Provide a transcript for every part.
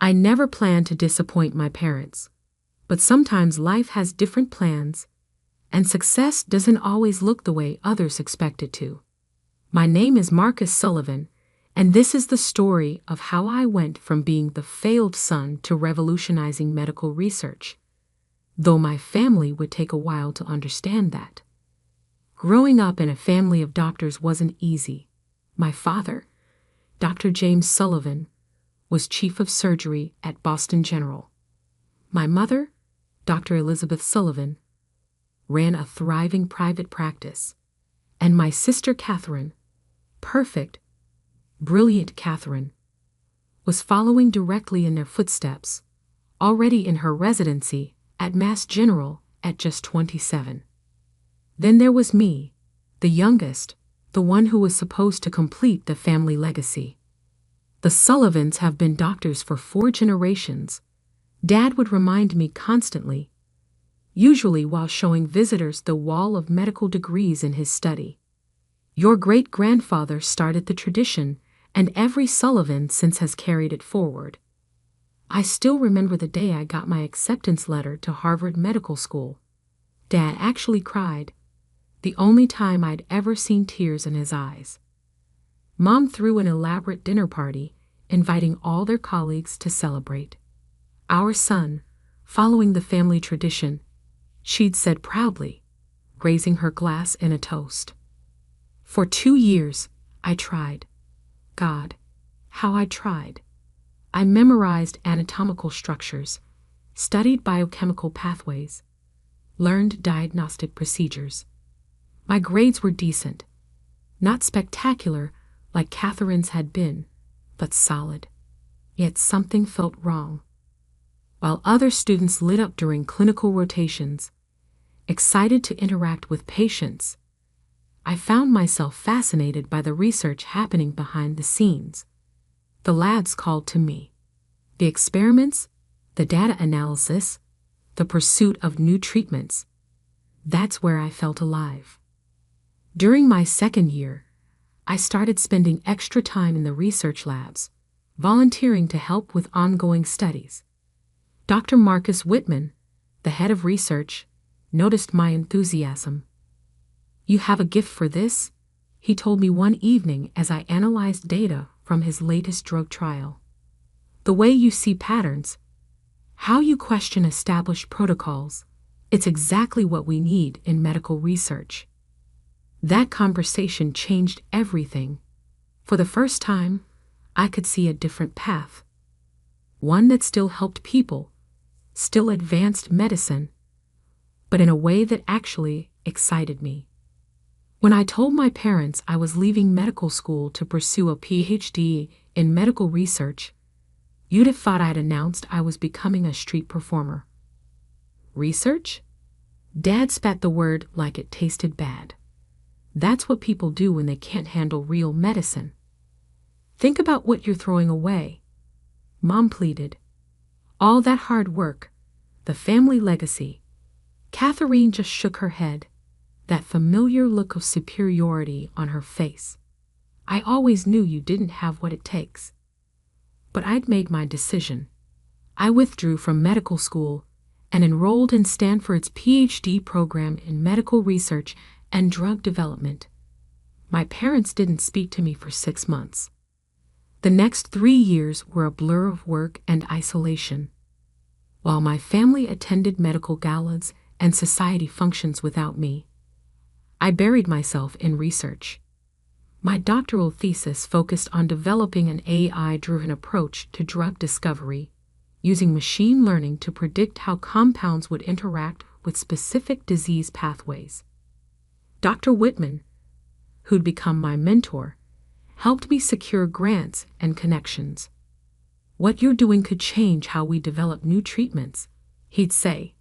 I never planned to disappoint my parents, but sometimes life has different plans, and success doesn't always look the way others expect it to. My name is Marcus Sullivan, and this is the story of how I went from being the failed son to revolutionizing medical research, though my family would take a while to understand that. Growing up in a family of doctors wasn't easy. My father, Dr. James Sullivan, was chief of surgery at Boston General. My mother, Dr. Elizabeth Sullivan, ran a thriving private practice, and my sister Catherine, perfect, brilliant Catherine, was following directly in their footsteps, already in her residency at Mass General at just 27. Then there was me, the youngest, the one who was supposed to complete the family legacy. The Sullivans have been doctors for 4 generations, Dad would remind me constantly, usually while showing visitors the wall of medical degrees in his study. Your great-grandfather started the tradition, and every Sullivan since has carried it forward. I still remember the day I got my acceptance letter to Harvard Medical School. Dad actually cried, the only time I'd ever seen tears in his eyes. Mom threw an elaborate dinner party, inviting all their colleagues to celebrate. Our son, following the family tradition, she'd said proudly, raising her glass in a toast. For 2 years, I tried. God, how I tried. I memorized anatomical structures, studied biochemical pathways, learned diagnostic procedures. My grades were decent, not spectacular like Catherine's had been, but solid. Yet something felt wrong. While other students lit up during clinical rotations, excited to interact with patients, I found myself fascinated by the research happening behind the scenes. The labs called to me. The experiments, the data analysis, the pursuit of new treatments. That's where I felt alive. During my second year, I started spending extra time in the research labs, volunteering to help with ongoing studies. Dr. Marcus Whitman, the head of research, noticed my enthusiasm. "You have a gift for this," he told me one evening as I analyzed data from his latest drug trial. "The way you see patterns, how you question established protocols, it's exactly what we need in medical research." That conversation changed everything. For the first time, I could see a different path. One that still helped people, still advanced medicine, but in a way that actually excited me. When I told my parents I was leaving medical school to pursue a PhD in medical research, you'd have thought I'd announced I was becoming a street performer. Research? Dad spat the word like it tasted bad. That's what people do when they can't handle real medicine. Think about what you're throwing away. Mom pleaded. All that hard work, the family legacy. Catherine just shook her head, that familiar look of superiority on her face. I always knew you didn't have what it takes. But I'd made my decision. I withdrew from medical school and enrolled in Stanford's PhD program in medical research and drug development. My parents didn't speak to me for 6 months. The next 3 years were a blur of work and isolation. While my family attended medical galas and society functions without me, I buried myself in research. My doctoral thesis focused on developing an AI-driven approach to drug discovery, using machine learning to predict how compounds would interact with specific disease pathways. Dr. Whitman, who'd become my mentor, helped me secure grants and connections. "What you're doing could change how we develop new treatments," he'd say,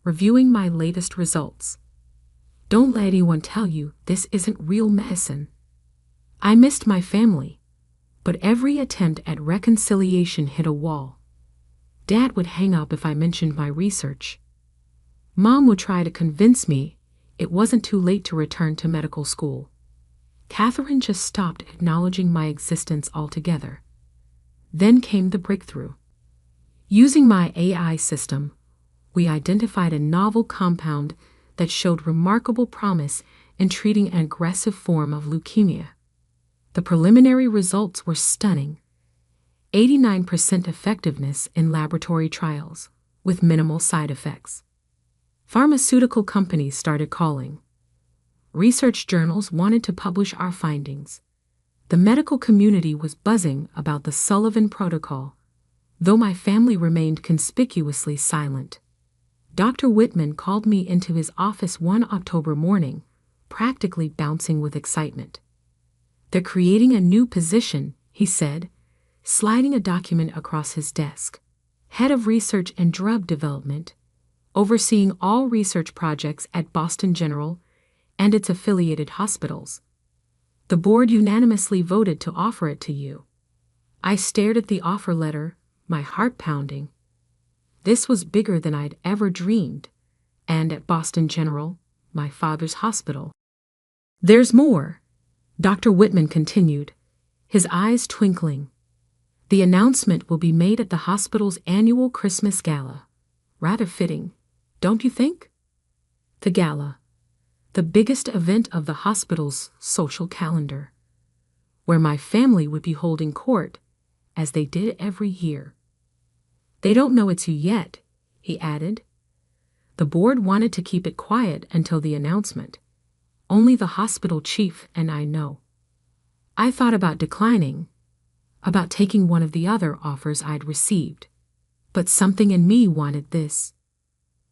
reviewing my latest results. "Don't let anyone tell you this isn't real medicine." I missed my family, but every attempt at reconciliation hit a wall. Dad would hang up if I mentioned my research. Mom would try to convince me it wasn't too late to return to medical school. Catherine just stopped acknowledging my existence altogether. Then came the breakthrough. Using my AI system, we identified a novel compound that showed remarkable promise in treating an aggressive form of leukemia. The preliminary results were stunning: 89% effectiveness in laboratory trials, with minimal side effects. Pharmaceutical companies started calling. Research journals wanted to publish our findings. The medical community was buzzing about the Sullivan Protocol, though my family remained conspicuously silent. Dr. Whitman called me into his office one October morning, practically bouncing with excitement. "They're creating a new position," he said, sliding a document across his desk. "Head of Research and Drug Development, overseeing all research projects at Boston General and its affiliated hospitals. The board unanimously voted to offer it to you." I stared at the offer letter, my heart pounding. This was bigger than I'd ever dreamed, and at Boston General, my father's hospital. "There's more," Dr. Whitman continued, his eyes twinkling. "The announcement will be made at the hospital's annual Christmas gala. Rather fitting, don't you think?" The gala, the biggest event of the hospital's social calendar, where my family would be holding court, as they did every year. "They don't know it's you yet," he added. "The board wanted to keep it quiet until the announcement. Only the hospital chief and I know." I thought about declining, about taking one of the other offers I'd received. But something in me wanted this.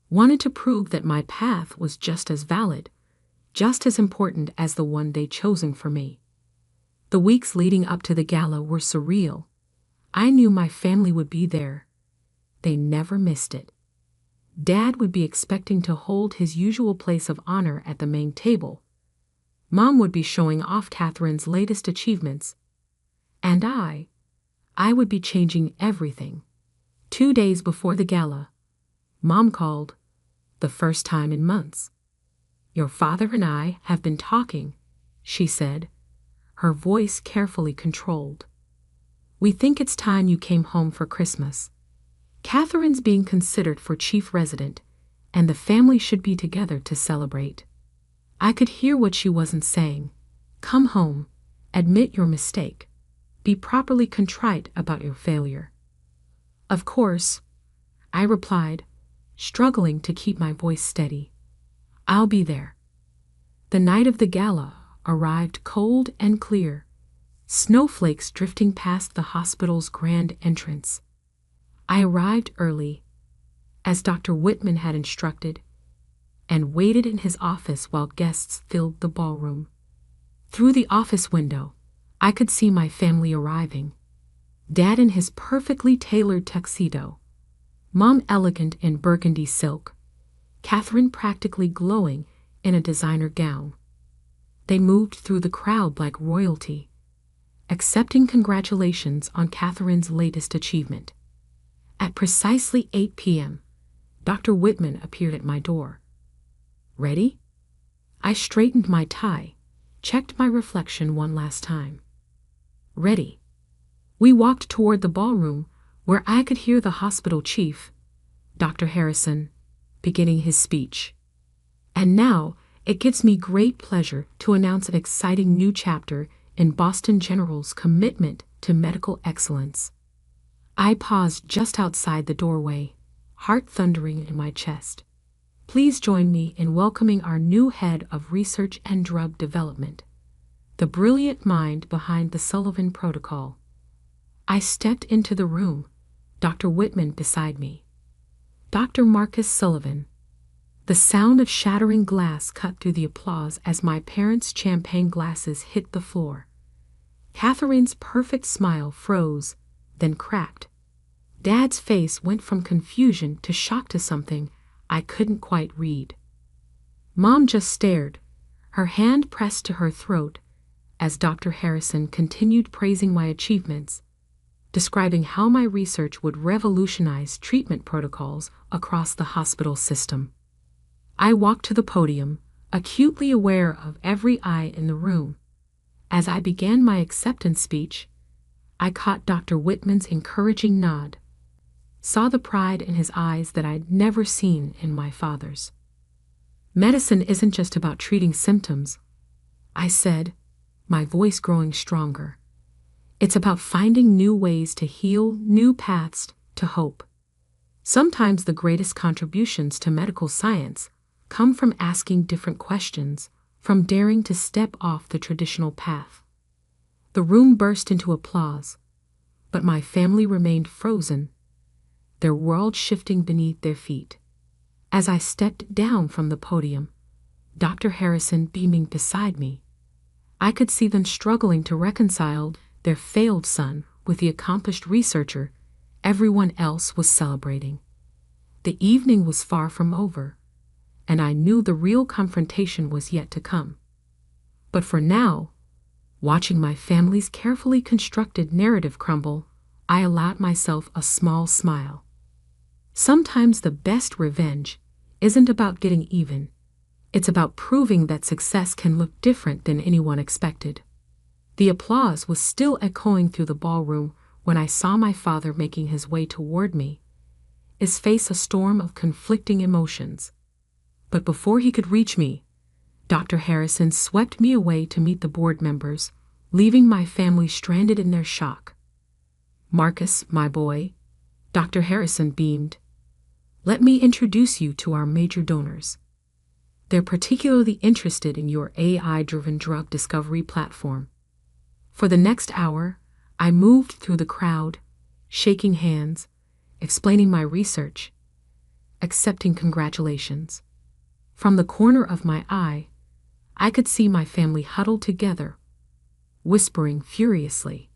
Wanted to prove that my path was just as valid, just as important as the one they'd chosen for me. The weeks leading up to the gala were surreal. I knew my family would be there. They never missed it. Dad would be expecting to hold his usual place of honor at the main table. Mom would be showing off Catherine's latest achievements. And I would be changing everything. 2 days before the gala, Mom called, the first time in months. "Your father and I have been talking," she said, her voice carefully controlled. "We think it's time you came home for Christmas. Catherine's being considered for chief resident, and the family should be together to celebrate." I could hear what she wasn't saying. Come home, admit your mistake, be properly contrite about your failure. "Of course," I replied, struggling to keep my voice steady. "I'll be there." The night of the gala arrived cold and clear, snowflakes drifting past the hospital's grand entrance. I arrived early, as Dr. Whitman had instructed, and waited in his office while guests filled the ballroom. Through the office window, I could see my family arriving. Dad in his perfectly tailored tuxedo, Mom elegant in burgundy silk, Catherine practically glowing in a designer gown. They moved through the crowd like royalty, accepting congratulations on Catherine's latest achievement. At precisely 8 p.m., Dr. Whitman appeared at my door. "Ready?" I straightened my tie, checked my reflection one last time. "Ready." We walked toward the ballroom, where I could hear the hospital chief, Dr. Harrison, beginning his speech. "And now, it gives me great pleasure to announce an exciting new chapter in Boston General's commitment to medical excellence." I paused just outside the doorway, heart thundering in my chest. "Please join me in welcoming our new head of research and drug development, the brilliant mind behind the Sullivan Protocol." I stepped into the room, Dr. Whitman beside me. Dr. Marcus Sullivan. The sound of shattering glass cut through the applause as my parents' champagne glasses hit the floor. Catherine's perfect smile froze, then cracked. Dad's face went from confusion to shock to something I couldn't quite read. Mom just stared, her hand pressed to her throat, as Dr. Harrison continued praising my achievements, describing how my research would revolutionize treatment protocols across the hospital system. I walked to the podium, acutely aware of every eye in the room. As I began my acceptance speech, I caught Dr. Whitman's encouraging nod. saw the pride in his eyes that I'd never seen in my father's. Medicine isn't just about treating symptoms, I said, my voice growing stronger. It's about finding new ways to heal, new paths to hope. Sometimes the greatest contributions to medical science come from asking different questions, from daring to step off the traditional path. The room burst into applause, but my family remained frozen, their world shifting beneath their feet. As I stepped down from the podium, Dr. Harrison beaming beside me, I could see them struggling to reconcile their failed son with the accomplished researcher everyone else was celebrating. The evening was far from over, and I knew the real confrontation was yet to come. But for now, watching my family's carefully constructed narrative crumble, I allowed myself a small smile. Sometimes the best revenge isn't about getting even. It's about proving that success can look different than anyone expected. The applause was still echoing through the ballroom when I saw my father making his way toward me, his face a storm of conflicting emotions. But before he could reach me, Dr. Harrison swept me away to meet the board members, leaving my family stranded in their shock. "Marcus, my boy," Dr. Harrison beamed, "let me introduce you to our major donors. They're particularly interested in your AI-driven drug discovery platform." For the next hour, I moved through the crowd, shaking hands, explaining my research, accepting congratulations. From the corner of my eye, I could see my family huddled together, whispering furiously.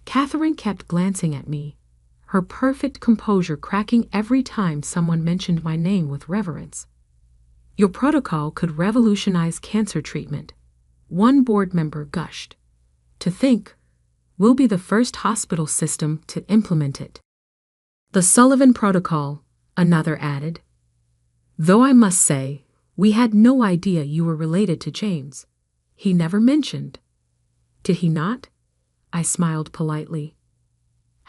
Catherine kept glancing at me, her perfect composure cracking every time someone mentioned my name with reverence. "Your protocol could revolutionize cancer treatment," one board member gushed. "To think, we'll be the first hospital system to implement it." "The Sullivan Protocol," another added. "Though I must say, we had no idea you were related to James. He never mentioned." "Did he not?" I smiled politely.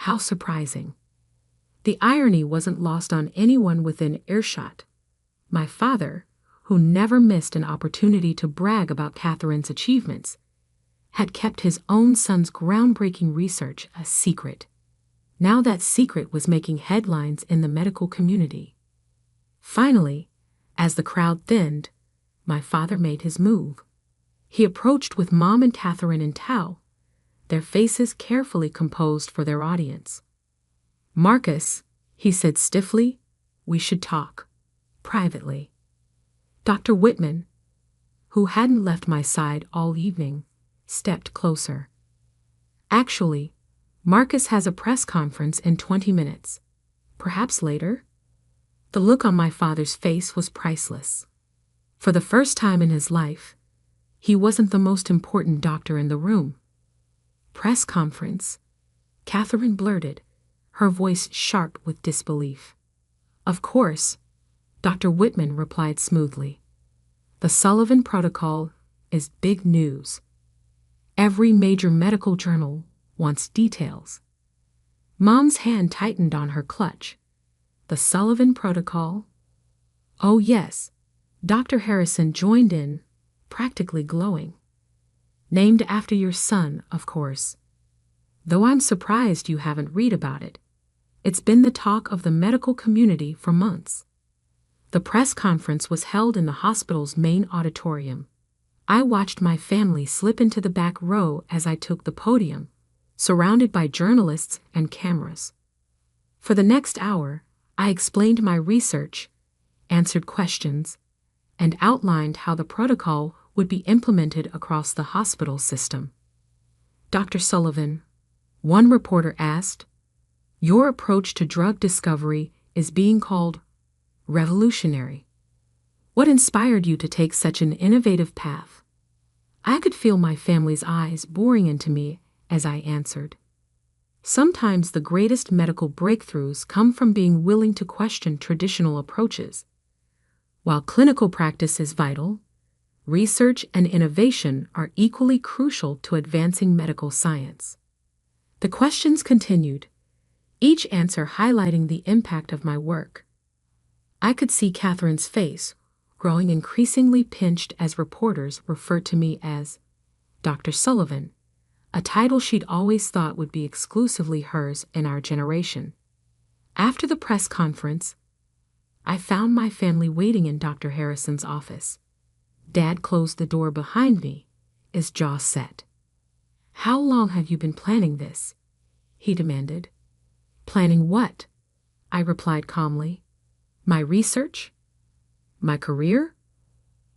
How surprising. The irony wasn't lost on anyone within earshot. My father, who never missed an opportunity to brag about Catherine's achievements, had kept his own son's groundbreaking research a secret. Now that secret was making headlines in the medical community. Finally, as the crowd thinned, my father made his move. He approached with Mom and Catherine in tow, their faces carefully composed for their audience. "Marcus," he said stiffly, "we should talk. Privately." Dr. Whitman, who hadn't left my side all evening, stepped closer. "Actually, Marcus has a press conference in 20 minutes. Perhaps later?" The look on my father's face was priceless. For the first time in his life, he wasn't the most important doctor in the room. "Press conference?" Catherine blurted, her voice sharp with disbelief. "Of course," Dr. Whitman replied smoothly. "The Sullivan Protocol is big news. Every major medical journal wants details." Mom's hand tightened on her clutch. "The Sullivan Protocol?" "Oh yes," Dr. Harrison joined in, practically glowing. "Named after your son, of course. Though I'm surprised you haven't read about it. It's been the talk of the medical community for months." The press conference was held in the hospital's main auditorium. I watched my family slip into the back row as I took the podium, surrounded by journalists and cameras. For the next hour, I explained my research, answered questions, and outlined how the protocol would be implemented across the hospital system. "Dr. Sullivan," one reporter asked, "your approach to drug discovery is being called revolutionary. What inspired you to take such an innovative path?" I could feel my family's eyes boring into me as I answered. Sometimes the greatest medical breakthroughs come from being willing to question traditional approaches. While clinical practice is vital, research and innovation are equally crucial to advancing medical science. The questions continued, each answer highlighting the impact of my work. I could see Catherine's face, growing increasingly pinched as reporters referred to me as Dr. Sullivan, a title she'd always thought would be exclusively hers in our generation. After the press conference, I found my family waiting in Dr. Harrison's office. Dad closed the door behind me, his jaw set. "How long have you been planning this?" he demanded. "Planning what?" I replied calmly. "My research? My career?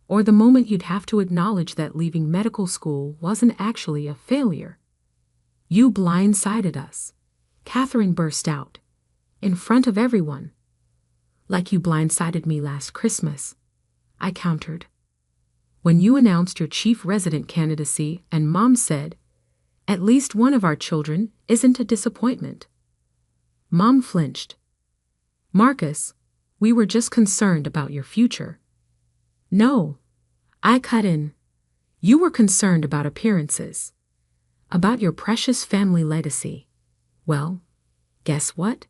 Or the moment you'd have to acknowledge that leaving medical school wasn't actually a failure?" "You blindsided us," Catherine burst out, in front of everyone. "Like you blindsided me last Christmas," I countered. "When you announced your chief resident candidacy and Mom said, 'At least one of our children isn't a disappointment.'" Mom flinched. "Marcus, we were just concerned about your future." "No," I cut in. "You were concerned about appearances. About your precious family legacy. Well, guess what?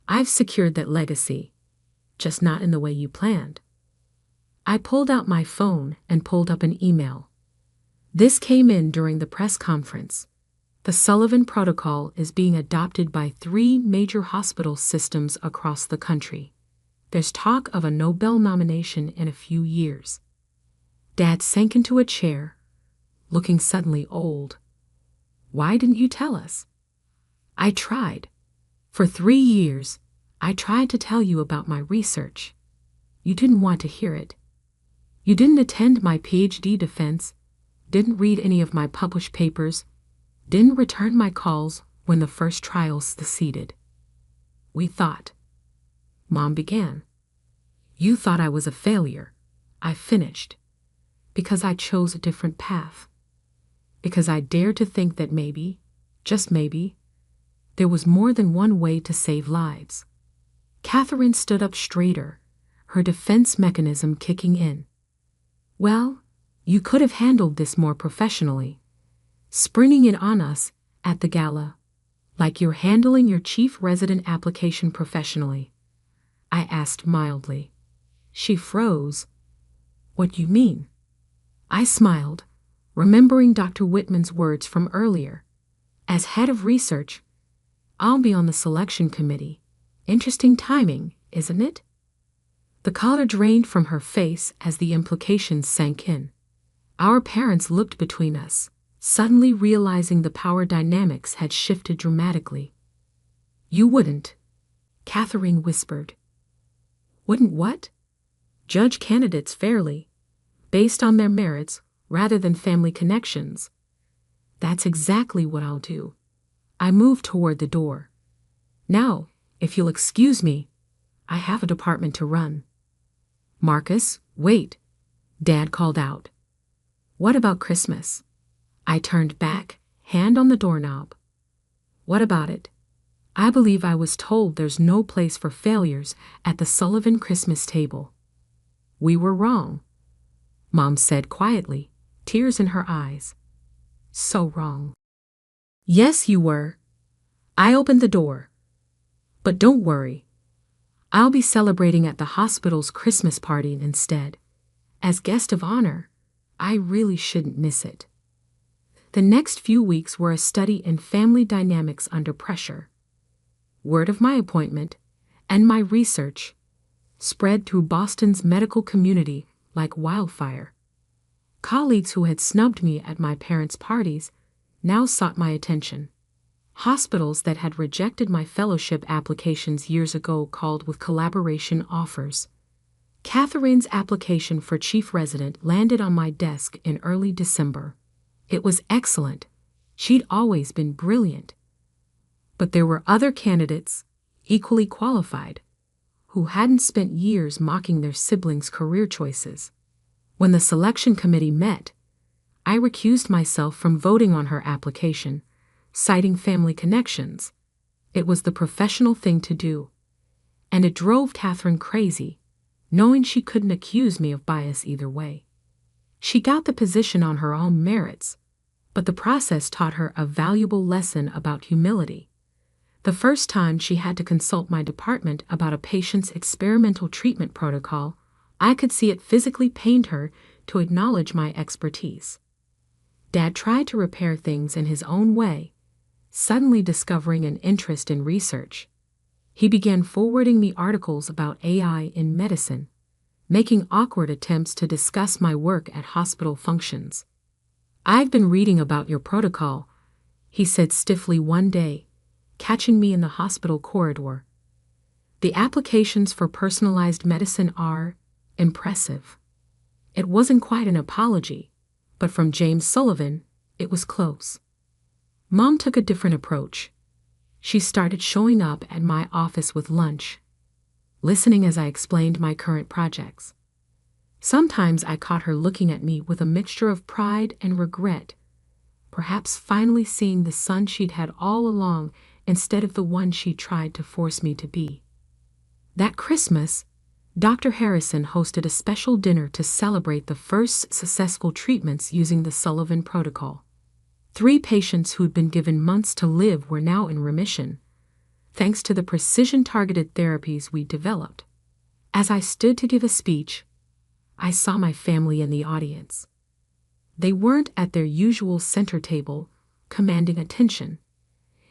I've secured that legacy, just not in the way you planned." I pulled out my phone and pulled up an email. This came in during the press conference. The Sullivan Protocol is being adopted by 3 major hospital systems across the country. There's talk of a Nobel nomination in a few years. Dad sank into a chair, looking suddenly old. "Why didn't you tell us?" "I tried. For 3 years, I tried to tell you about my research. You didn't want to hear it. You didn't attend my PhD defense, didn't read any of my published papers, didn't return my calls when the first trials succeeded. We thought," Mom began. "You thought I was a failure," I finished, "because I chose a different path. Because I dared to think that maybe, just maybe, there was more than one way to save lives." Catherine stood up straighter, her defense mechanism kicking in. "Well, you could have handled this more professionally, springing it on us at the gala, like you're handling your chief resident application professionally," I asked mildly. She froze. "What do you mean?" I smiled, remembering Dr. Whitman's words from earlier. "As head of research, I'll be on the selection committee. Interesting timing, isn't it?" The color drained from her face as the implications sank in. Our parents looked between us, suddenly realizing the power dynamics had shifted dramatically. "You wouldn't," Catherine whispered. "Wouldn't what?" "Judge candidates fairly, based on their merits rather than family connections." "That's exactly what I'll do." I moved toward the door. "Now, if you'll excuse me, I have a department to run." "Marcus, wait," Dad called out. "What about Christmas?" I turned back, hand on the doorknob. "What about it?" "I believe I was told there's no place for failures at the Sullivan Christmas table." "We were wrong," Mom said quietly, tears in her eyes. "So wrong." "Yes, you were." I opened the door. "But don't worry. I'll be celebrating at the hospital's Christmas party instead. As guest of honor, I really shouldn't miss it." The next few weeks were a study in family dynamics under pressure. Word of my appointment and my research spread through Boston's medical community like wildfire. Colleagues who had snubbed me at my parents' parties now sought my attention. Hospitals that had rejected my fellowship applications years ago called with collaboration offers. Catherine's application for chief resident landed on my desk in early December. It was excellent. She'd always been brilliant. But there were other candidates, equally qualified, who hadn't spent years mocking their siblings' career choices. When the selection committee met, I recused myself from voting on her application, citing family connections. It was the professional thing to do. And it drove Catherine crazy, knowing she couldn't accuse me of bias either way. She got the position on her own merits, but the process taught her a valuable lesson about humility. The first time she had to consult my department about a patient's experimental treatment protocol, I could see it physically pained her to acknowledge my expertise. Dad tried to repair things in his own way, suddenly discovering an interest in research. He began forwarding me articles about AI in medicine, making awkward attempts to discuss my work at hospital functions. "I've been reading about your protocol," he said stiffly one day, catching me in the hospital corridor. "The applications for personalized medicine are impressive." It wasn't quite an apology, but from James Sullivan, it was close. Mom took a different approach. She started showing up at my office with lunch, listening as I explained my current projects. Sometimes I caught her looking at me with a mixture of pride and regret, perhaps finally seeing the son she'd had all along instead of the one she tried to force me to be. That Christmas, Dr. Harrison hosted a special dinner to celebrate the first successful treatments using the Sullivan protocol. 3 patients who'd been given months to live were now in remission, thanks to the precision-targeted therapies we developed. As I stood to give a speech, I saw my family in the audience. They weren't at their usual center table, commanding attention.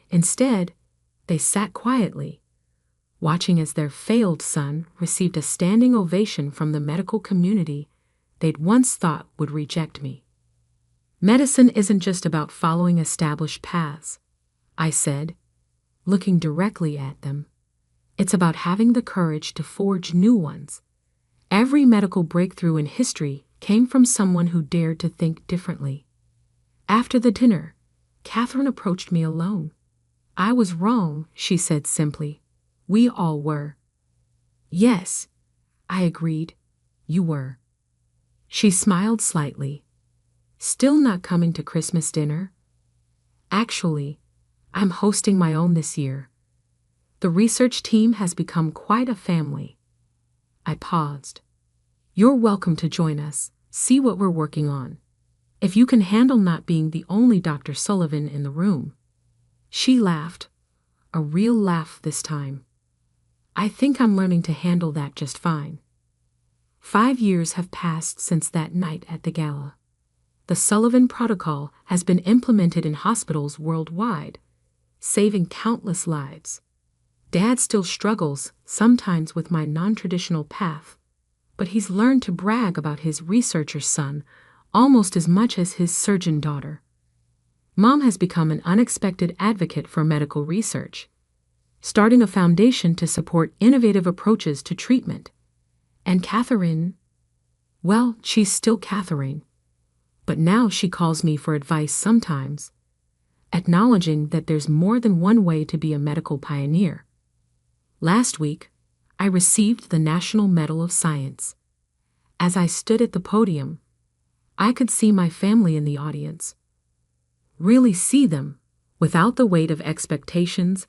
Instead, they sat quietly, watching as their failed son received a standing ovation from the medical community they'd once thought would reject me. "Medicine isn't just about following established paths," I said, looking directly at them. "It's about having the courage to forge new ones. Every medical breakthrough in history came from someone who dared to think differently." After the dinner, Catherine approached me alone. "I was wrong," she said simply. "We all were." "Yes," I agreed, "you were." She smiled slightly. "Still not coming to Christmas dinner?" "Actually, I'm hosting my own this year. The research team has become quite a family." I paused. "You're welcome to join us, see what we're working on. If you can handle not being the only Dr. Sullivan in the room." She laughed, a real laugh this time. "I think I'm learning to handle that just fine." 5 years have passed since that night at the gala. The Sullivan protocol has been implemented in hospitals worldwide, saving countless lives. Dad still struggles sometimes with my non-traditional path, but he's learned to brag about his researcher son almost as much as his surgeon daughter. Mom has become an unexpected advocate for medical research, starting a foundation to support innovative approaches to treatment. And Catherine, well, she's still Catherine, but now she calls me for advice sometimes, acknowledging that there's more than one way to be a medical pioneer. Last week, I received the National Medal of Science. As I stood at the podium, I could see my family in the audience. Really see them, without the weight of expectations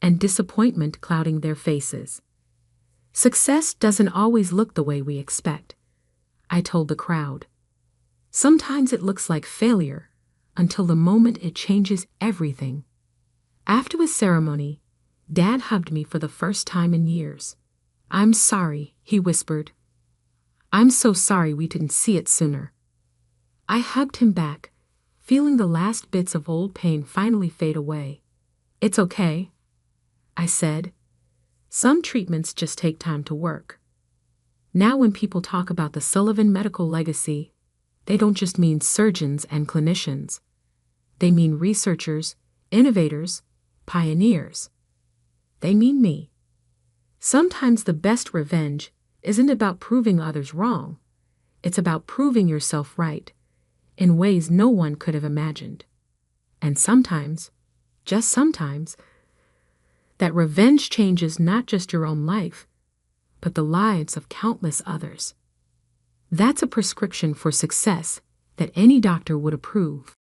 and disappointment clouding their faces. "Success doesn't always look the way we expect," I told the crowd. "Sometimes it looks like failure, until the moment it changes everything." After the ceremony, Dad hugged me for the first time in years. "I'm sorry," he whispered. "I'm so sorry we didn't see it sooner." I hugged him back, feeling the last bits of old pain finally fade away. "It's okay," I said. "Some treatments just take time to work." Now when people talk about the Sullivan medical legacy, they don't just mean surgeons and clinicians. They mean researchers, innovators, pioneers. They mean me. Sometimes the best revenge isn't about proving others wrong. It's about proving yourself right, in ways no one could have imagined. And sometimes, just sometimes, that revenge changes not just your own life, but the lives of countless others. That's a prescription for success that any doctor would approve.